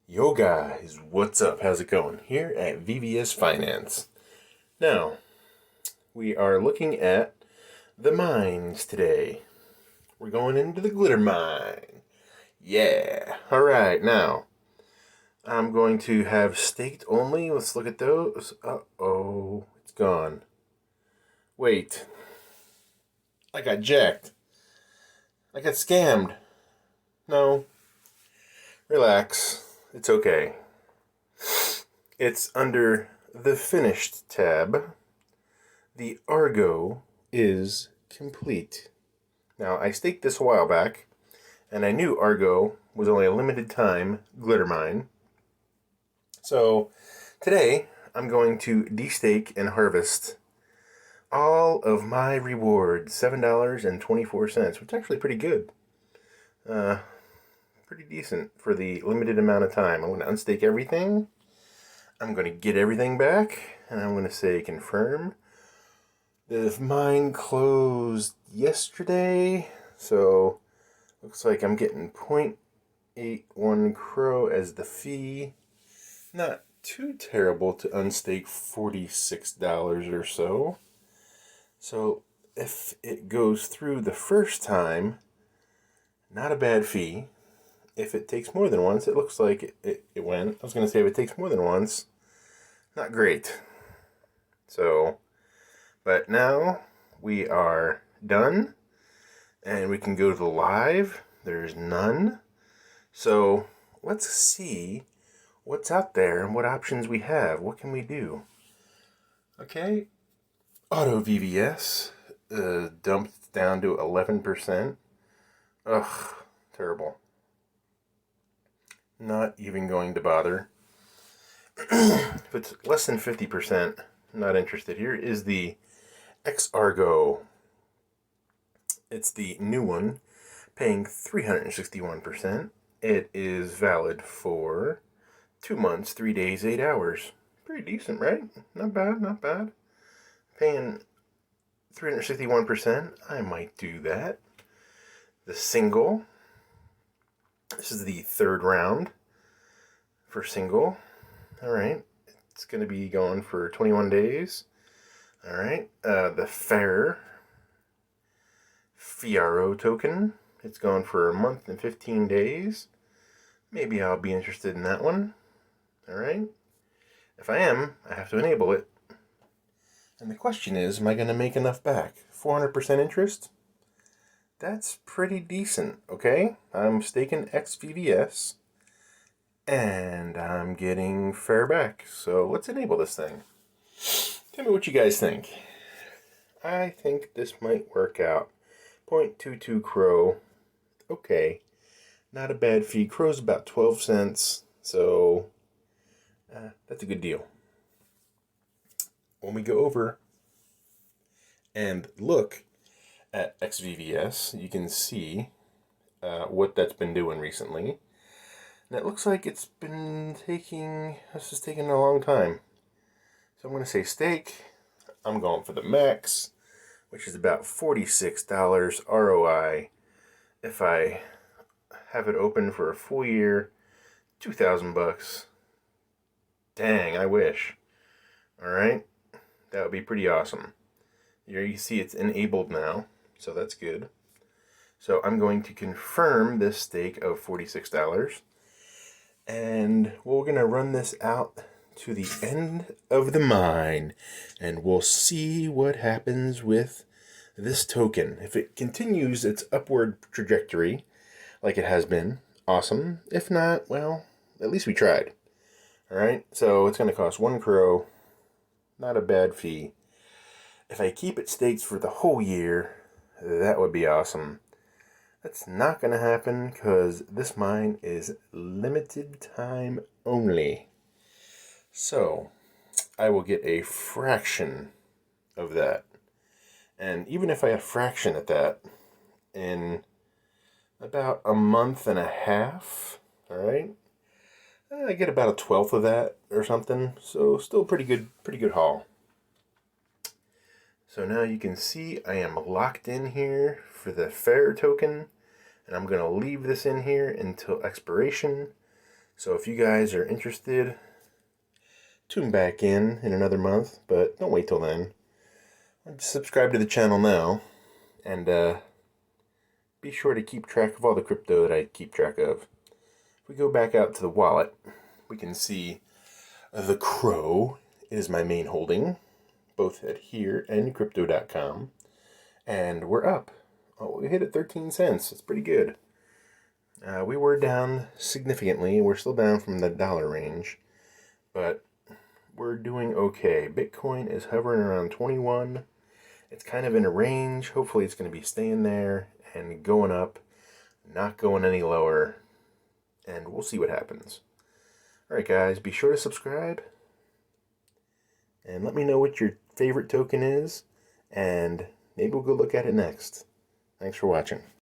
Yo guys, what's up? How's it going? Here at VVS Finance. Now, we are looking at the mines today. We're going into the glitter mine. Yeah. Alright, now, I'm going to have staked only. Let's look at those. Uh-oh, it's gone. Wait. I got jacked. I got scammed. No. Relax. It's okay. It's under the finished tab. The Argo is complete. Now, I staked this a while back, and I knew Argo was only a limited time glitter mine. So, today, I'm going to destake and harvest all of my rewards, $7.24, which is actually pretty good. Pretty decent for the limited amount of time. I'm going to unstake everything. I'm going to get everything back, and I'm going to say confirm. The mine closed yesterday, so looks like I'm getting 0.81 CRO as the fee. Not too terrible to unstake $46 or so. So if it goes through the first time, not a bad fee. If it takes more than once, it looks like it went. I was going to say if it takes more than once, not great. So, but now we are done and we can go to the live. There's none. So let's see what's out there and what options we have. What can we do? Okay, auto VVS dumped down to 11%. Ugh, terrible. Not even going to bother. If it's less than 50%, not interested. Here is the X-Argo. It's the new one, paying 361%. It is valid for 2 months, 3 days, 8 hours. Pretty decent, right? Not bad, not bad. Paying 361%, I might do that. The single. This is the third round for single. Alright, it's going to be going for 21 days. Alright, the FERRO token. It's going for a month and 15 days. Maybe I'll be interested in that one. Alright, if I am, I have to enable it. And the question is, am I going to make enough back? 400% interest? That's pretty decent, okay? I'm staking XVVS, and I'm getting FER back. So let's enable this thing. Tell me what you guys think. I think this might work out. 0.22 CRO. Okay. Not a bad fee. CRO's about 12 cents. So that's a good deal. When we go over and look at XVVS, you can see what that's been doing recently. And it looks like this is taking a long time. So I'm going to say stake. I'm going for the max, which is about $46 ROI. If I have it open for a full year, 2,000 bucks. Dang, I wish. Alright, that would be pretty awesome. Here you see it's enabled now, so that's good. So I'm going to confirm this stake of $46. And we're going to run this out to the end of the mine. And we'll see what happens with this token. If it continues its upward trajectory, like it has been, awesome. If not, well, at least we tried. Alright, so it's going to cost 1 CRO. Not a bad fee. If I keep it staked for the whole year, that would be awesome. That's not going to happen because this mine is limited time only. So, I will get a fraction of that. And even if I had a fraction at that, in about a month and a half, alright, I get about a 1/12 of that or something. So, still pretty good haul. So now you can see I am locked in here for the FER token, and I'm going to leave this in here until expiration. So if you guys are interested, tune back in another month, but don't wait till then. Just subscribe to the channel now, and be sure to keep track of all the crypto that I keep track of. If we go back out to the wallet, we can see the CRO is my main holding, both at here and crypto.com, and we're up. Oh, we hit at 13 cents. It's pretty good. We were down significantly. We're still down from the dollar range, but we're doing okay. Bitcoin is hovering around 21. It's kind of in a range. Hopefully it's going to be staying there and going up, not going any lower, and we'll see what happens. Alright guys, be sure to subscribe, and let me know what your favorite token is, and maybe we'll go look at it next. Thanks for watching.